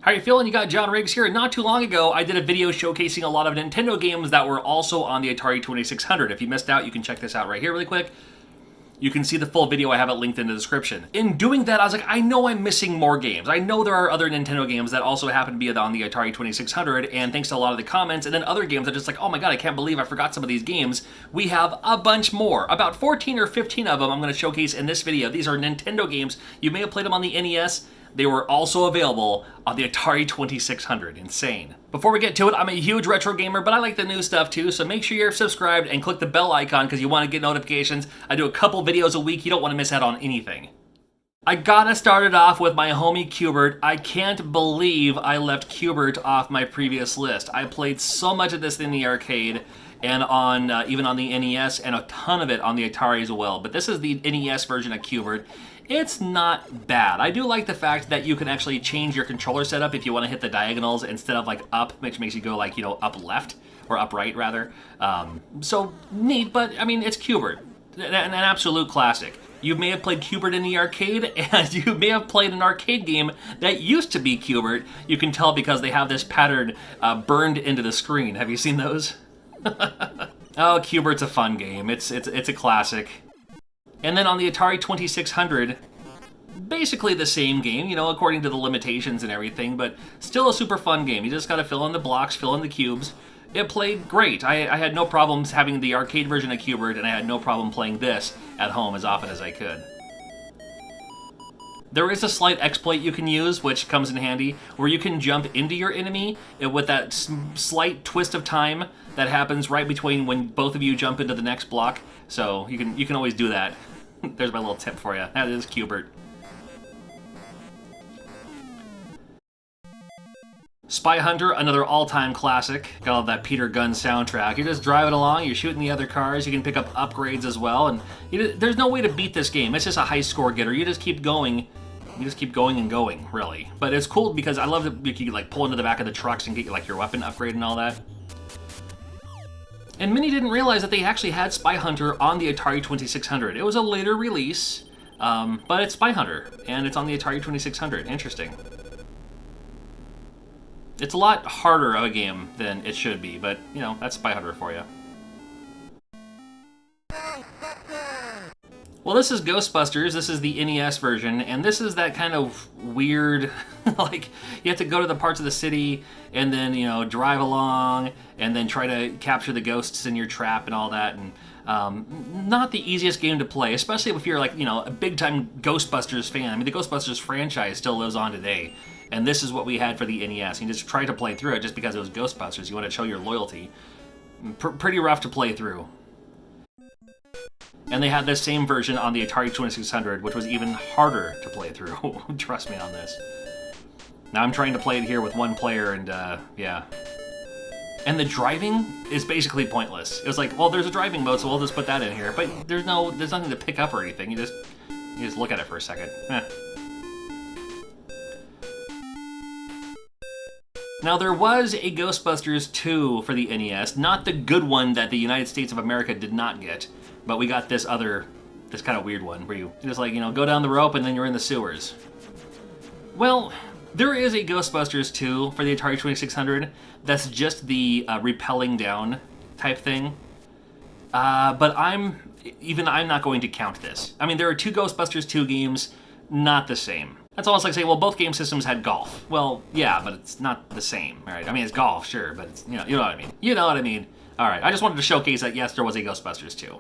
How you feeling? You got John Riggs here. Not too long ago, I did a video showcasing a lot of Nintendo games that were also on the Atari 2600. If you missed out, you can check this out right here really quick. You can see the full video, I have it linked in the description. In doing that, I was like, I know I'm missing more games. I know there are other Nintendo games that also happen to be on the Atari 2600, and thanks to a lot of the comments, and then other games that just like, oh my god, I can't believe I forgot some of these games. We have a bunch more. About 14 or 15 of them I'm going to showcase in this video. These are Nintendo games. You may have played them on the NES. They were also available on the Atari 2600. Insane. Before we get to it, I'm a huge retro gamer, but I like the new stuff too, so make sure you're subscribed and click the bell icon because you want to get notifications. I do a couple videos a week. You don't want to miss out on anything. I gotta start it off with my homie Q*bert. I can't believe I left Q*bert off my previous list. I played so much of this in the arcade and on even on the NES, and a ton of it on the Atari as well. But this is the NES version of Q*bert. It's not bad. I do like the fact that you can actually change your controller setup if you want to hit the diagonals instead of like up, which makes you go like, you know, up left, or up right rather. So neat, but I mean, it's Q*bert, an absolute classic. You may have played Q*bert in the arcade, and you may have played an arcade game that used to be Q*bert. You can tell because they have this pattern burned into the screen. Have you seen those? Oh, Q*bert's a fun game. It's a classic. And then on the Atari 2600, basically the same game, you know, according to the limitations and everything, but still a super fun game. You just gotta fill in the blocks, fill in the cubes. It played great. I had no problems having the arcade version of Q*bert, and I had no problem playing this at home as often as I could. There is a slight exploit you can use, which comes in handy, where you can jump into your enemy with that slight twist of time that happens right between when both of you jump into the next block. So you can always do that. There's my little tip for you. That is Q*bert. Spy Hunter, another all-time classic. Got all that Peter Gunn soundtrack. You're just driving along, you're shooting the other cars, you can pick up upgrades as well, and there's no way to beat this game. It's just a high score getter. You just keep going. You just keep going and going, really. But it's cool because I love that you can like pull into the back of the trucks and get like your weapon upgrade and all that. And many didn't realize that they actually had Spy Hunter on the Atari 2600. It was a later release, but it's Spy Hunter, and it's on the Atari 2600. Interesting. It's a lot harder of a game than it should be, but, you know, that's Spy Hunter for you. Well, this is Ghostbusters. This is the NES version, and this is that kind of weird, like, you have to go to the parts of the city and then, you know, drive along and then try to capture the ghosts in your trap and all that, and not the easiest game to play, especially if you're, like, you know, a big-time Ghostbusters fan. I mean, the Ghostbusters franchise still lives on today, and this is what we had for the NES. You just try to play through it just because it was Ghostbusters. You want to show your loyalty. Pretty rough to play through. And they had this same version on the Atari 2600, which was even harder to play through. Trust me on this. Now I'm trying to play it here with one player, and yeah. And the driving is basically pointless. It was like, well, there's a driving mode, so we'll just put that in here. But there's nothing to pick up or anything. You just look at it for a second. Now, there was a Ghostbusters 2 for the NES, not the good one that the United States of America did not get, but we got this kind of weird one where you just like, you know, go down the rope and then you're in the sewers. Well, there is a Ghostbusters 2 for the Atari 2600 that's just the rappelling down type thing, but I'm not going to count this. I mean, there are two Ghostbusters 2 games, not the same. That's almost like saying, well, both game systems had golf. Well, yeah, but it's not the same, right? I mean, it's golf, sure, but it's, you know what I mean. You know what I mean. All right, I just wanted to showcase that, yes, there was a Ghostbusters 2.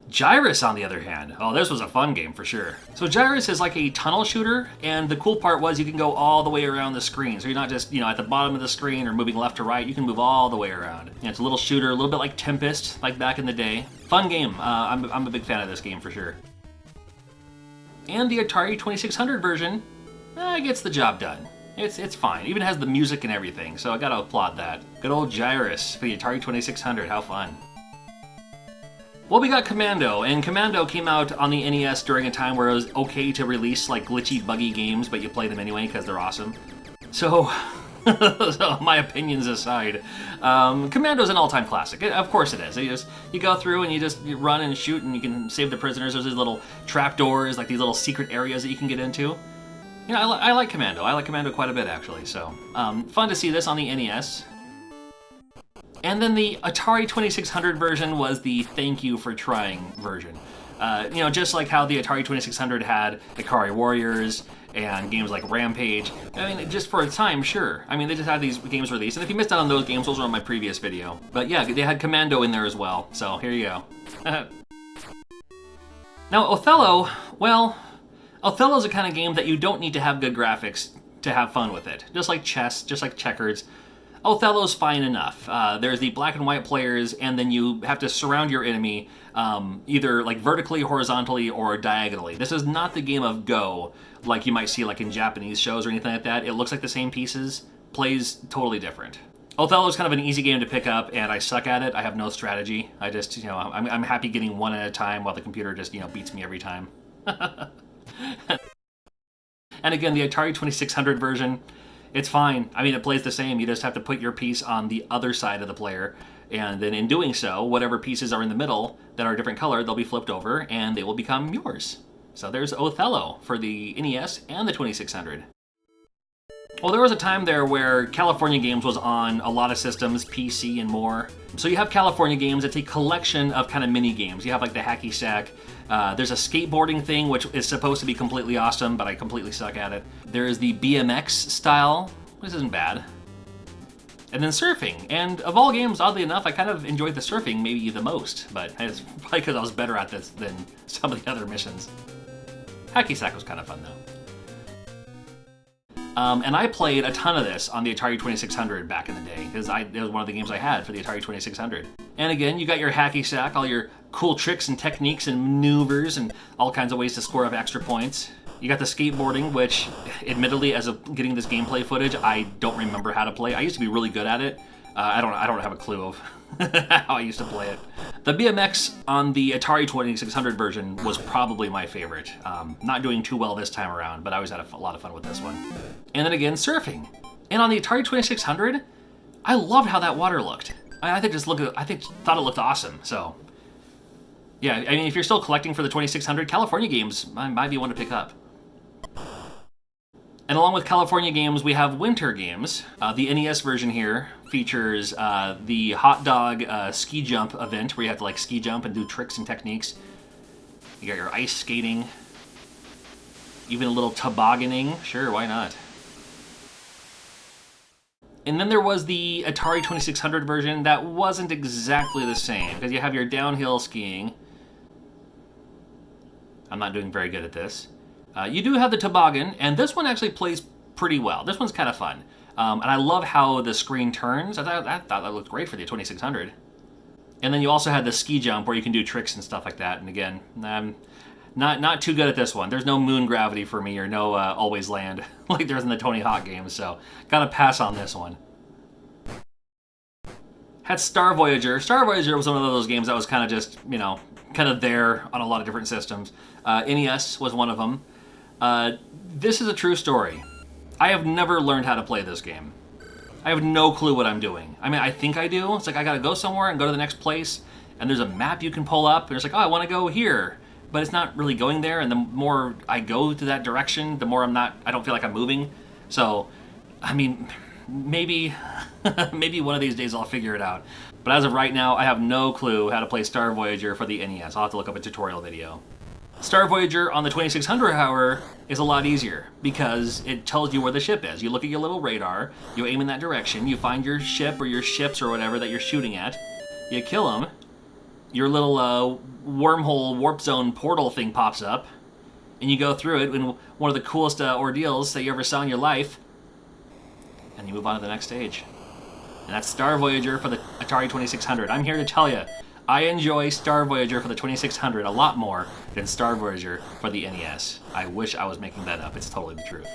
Gyruss, on the other hand. Oh, this was a fun game for sure. So Gyruss is like a tunnel shooter, and the cool part was you can go all the way around the screen. So you're not just, you know, at the bottom of the screen or moving left to right. You can move all the way around. Yeah, it's a little shooter, a little bit like Tempest, like back in the day. Fun game. I'm a big fan of this game for sure. And the Atari 2600 version gets the job done. It's fine. It even has the music and everything, so I gotta applaud that. Good old Gyruss for the Atari 2600. How fun. Well, we got Commando, and Commando came out on the NES during a time where it was okay to release like glitchy, buggy games, but you play them anyway because they're awesome. So, so my opinions aside, Commando's an all-time classic. Of course it is. You go through and you run and shoot, and you can save the prisoners. There's these little trapdoors, like these little secret areas that you can get into. Yeah, I like Commando. I like Commando quite a bit, actually, so fun to see this on the NES. And then the Atari 2600 version was the thank you for trying version. You know, just like how the Atari 2600 had Ikari Warriors and games like Rampage. I mean, just for a time, sure. I mean, they just had these games released, and if you missed out on those games, those were on my previous video. But yeah, they had Commando in there as well, so here you go. Now, Othello, well, Othello's a kind of game that you don't need to have good graphics to have fun with it. Just like chess, just like checkers. Othello's fine enough. There's the black and white players, and then you have to surround your enemy either like vertically, horizontally, or diagonally. This is not the game of Go, like you might see like in Japanese shows or anything like that. It looks like the same pieces, plays totally different. Othello's kind of an easy game to pick up, and I suck at it. I have no strategy. I just, you know, I'm happy getting one at a time while the computer just, you know, beats me every time. And again, the Atari 2600 version, it's fine. I mean, it plays the same. You just have to put your piece on the other side of the player, and then in doing so, whatever pieces are in the middle that are a different color, they'll be flipped over, and they will become yours. So there's Othello for the NES and the 2600. Well, there was a time there where California Games was on a lot of systems, PC and more. So you have California Games, it's a collection of kind of mini games. You have like the Hacky Sack. There's a skateboarding thing, which is supposed to be completely awesome, but I completely suck at it. There's the BMX style, which isn't bad. And then surfing. And of all games, oddly enough, I kind of enjoyed the surfing maybe the most, but it's probably because I was better at this than some of the other missions. Hacky Sack was kind of fun, though. And I played a ton of this on the Atari 2600 back in the day, because it was one of the games I had for the Atari 2600. And again, you got your hacky sack, all your cool tricks and techniques and maneuvers and all kinds of ways to score up extra points. You got the skateboarding, which, admittedly, as of getting this gameplay footage, I don't remember how to play. I used to be really good at it. I don't have a clue of how I used to play it. The BMX on the Atari 2600 version was probably my favorite. Not doing too well this time around, but I always had a lot of fun with this one. And then again, surfing. And on the Atari 2600, I loved how that water looked. I thought it looked awesome. So, yeah, I mean, if you're still collecting for the 2600, California Games might be one to pick up. And along with California Games, we have Winter Games. The NES version here features the hot dog ski jump event, where you have to like ski jump and do tricks and techniques. You got your ice skating, even a little tobogganing. Sure, why not? And then there was the Atari 2600 version that wasn't exactly the same, because you have your downhill skiing. I'm not doing very good at this. You do have the toboggan, and this one actually plays pretty well. This one's kind of fun. And I love how the screen turns. I thought that looked great for the 2600. And then you also had the ski jump, where you can do tricks and stuff like that. And again, I'm not too good at this one. There's no moon gravity for me, or no always land like there's in the Tony Hawk games, so gotta pass on this one. Had Star Voyager. Star Voyager was one of those games that was kind of just, you know, kind of there on a lot of different systems. NES was one of them. This is a true story. I have never learned how to play this game. I have no clue what I'm doing. I mean, I think I do. It's like I gotta go somewhere and go to the next place, and there's a map you can pull up, and it's like, oh, I want to go here. But it's not really going there, and the more I go to that direction, the more I don't feel like I'm moving. So, I mean, maybe one of these days I'll figure it out. But as of right now, I have no clue how to play Star Voyager for the NES. I'll have to look up a tutorial video. Star Voyager on the 2600, however, is a lot easier, because it tells you where the ship is. You look at your little radar, you aim in that direction, you find your ship or your ships or whatever that you're shooting at, you kill them, your little wormhole warp zone portal thing pops up, and you go through it in one of the coolest ordeals that you ever saw in your life, and you move on to the next stage. And that's Star Voyager for the Atari 2600. I'm here to tell you, I enjoy Star Voyager for the 2600 a lot more than Star Voyager for the NES. I wish I was making that up. It's totally the truth.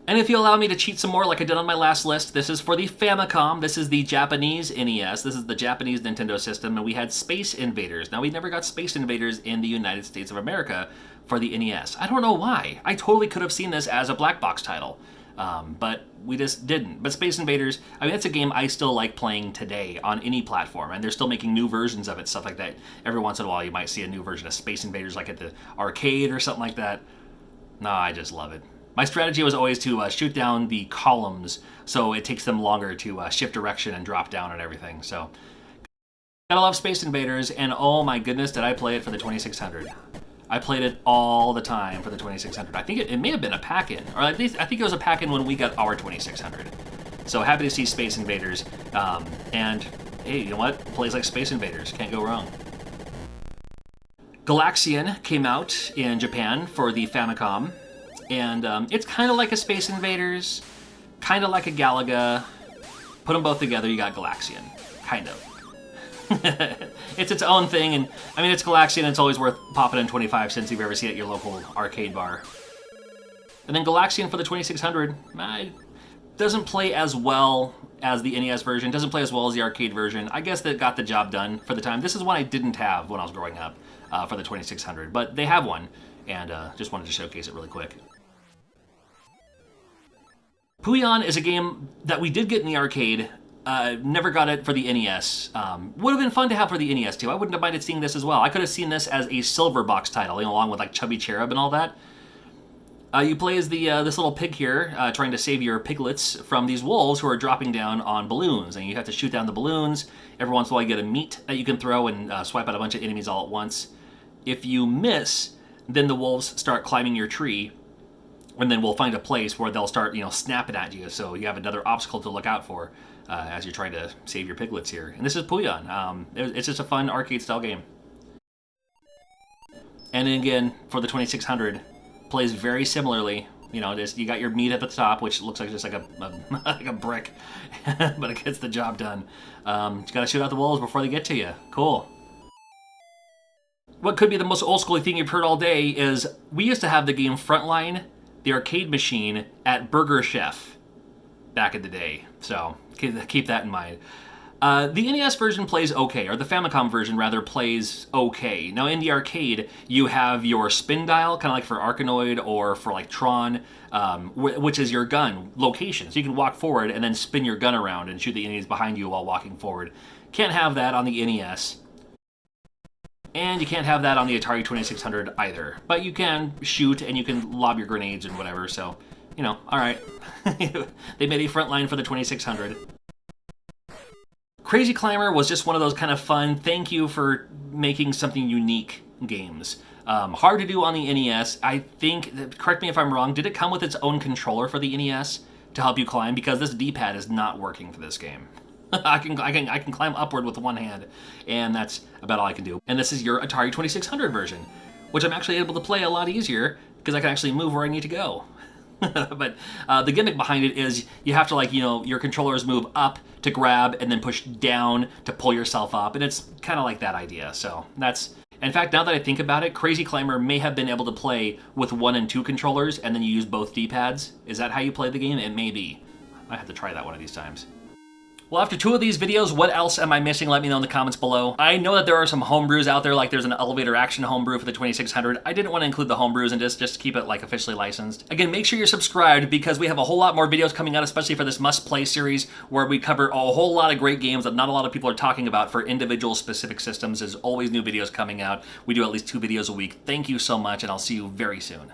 And if you allow me to cheat some more like I did on my last list, this is for the Famicom. This is the Japanese NES. This is the Japanese Nintendo system, and we had Space Invaders. Now, we never got Space Invaders in the United States of America for the NES. I don't know why. I totally could have seen this as a black box title. But we just didn't. But Space Invaders, I mean, that's a game I still like playing today on any platform, and they're still making new versions of it, stuff like that. Every once in a while you might see a new version of Space Invaders, like at the arcade or something like that. No, I just love it. My strategy was always to shoot down the columns, so it takes them longer to shift direction and drop down and everything. So, gotta love Space Invaders, and oh my goodness, did I play it for the 2600. I played it all the time for the 2600. I think it may have been a pack-in, or at least I think it was a pack-in when we got our 2600. So happy to see Space Invaders, and hey, you know what? Plays like Space Invaders, can't go wrong. Galaxian came out in Japan for the Famicom, and it's kind of like a Space Invaders, kind of like a Galaga. Put them both together, you got Galaxian, kind of. It's its own thing, and I mean, it's Galaxian, and it's always worth popping in 25 cents if you've ever seen it at your local arcade bar. And then Galaxian for the 2600, doesn't play as well as the NES version, doesn't play as well as the arcade version. I guess that got the job done for the time. This is one I didn't have when I was growing up for the 2600, but they have one, and just wanted to showcase it really quick. Pooyan is a game that we did get in the arcade. Never got it for the NES. Would have been fun to have for the NES too. I wouldn't have minded seeing this as well. I could have seen this as a silver box title, you know, along with like Chubby Cherub and all that. You play as this little pig here, trying to save your piglets from these wolves who are dropping down on balloons, and you have to shoot down the balloons. Every once in a while you get a meat that you can throw and swipe out a bunch of enemies all at once. If you miss, then the wolves start climbing your tree, and then we'll find a place where they'll start, you know, snapping at you, so you have another obstacle to look out for as you're trying to save your piglets here. And this is Pooyan. It's just a fun arcade-style game. And then again, for the 2600, plays very similarly. You know, you got your meat at the top, which looks like just like a like a brick, but it gets the job done. You gotta shoot out the wolves before they get to you. Cool. What could be the most old-school thing you've heard all day is we used to have the game Frontline, the arcade machine, at Burger Chef back in the day. So keep that in mind. The NES version plays okay, or the Famicom version rather plays okay. Now in the arcade, you have your spin dial, kind of like for Arkanoid or for like Tron, which is your gun location. So you can walk forward and then spin your gun around and shoot the enemies behind you while walking forward. Can't have that on the NES. And you can't have that on the Atari 2600 either. But you can shoot and you can lob your grenades and whatever, so, you know, alright. They made a Frontline for the 2600. Crazy Climber was just one of those kind of fun, thank you for making something unique games. Hard to do on the NES. I think, correct me if I'm wrong, did it come with its own controller for the NES to help you climb? Because this D-pad is not working for this game. I can climb upward with one hand, and that's about all I can do. And this is your Atari 2600 version, which I'm actually able to play a lot easier because I can actually move where I need to go. But the gimmick behind it is you have to, like, you know, your controllers move up to grab and then push down to pull yourself up, and it's kind of like that idea. So that's, in fact, now that I think about it, Crazy Climber may have been able to play with 1 and 2 controllers and then you use both D-pads. Is that how you play the game? It may be. I have to try that one of these times. Well, after 2 of these videos, what else am I missing? Let me know in the comments below. I know that there are some homebrews out there, like there's an elevator action homebrew for the 2600. I didn't want to include the homebrews and just keep it like officially licensed. Again, make sure you're subscribed because we have a whole lot more videos coming out, especially for this Must Play series, where we cover a whole lot of great games that not a lot of people are talking about for individual specific systems. There's always new videos coming out. We do at least 2 videos a week. Thank you so much, and I'll see you very soon.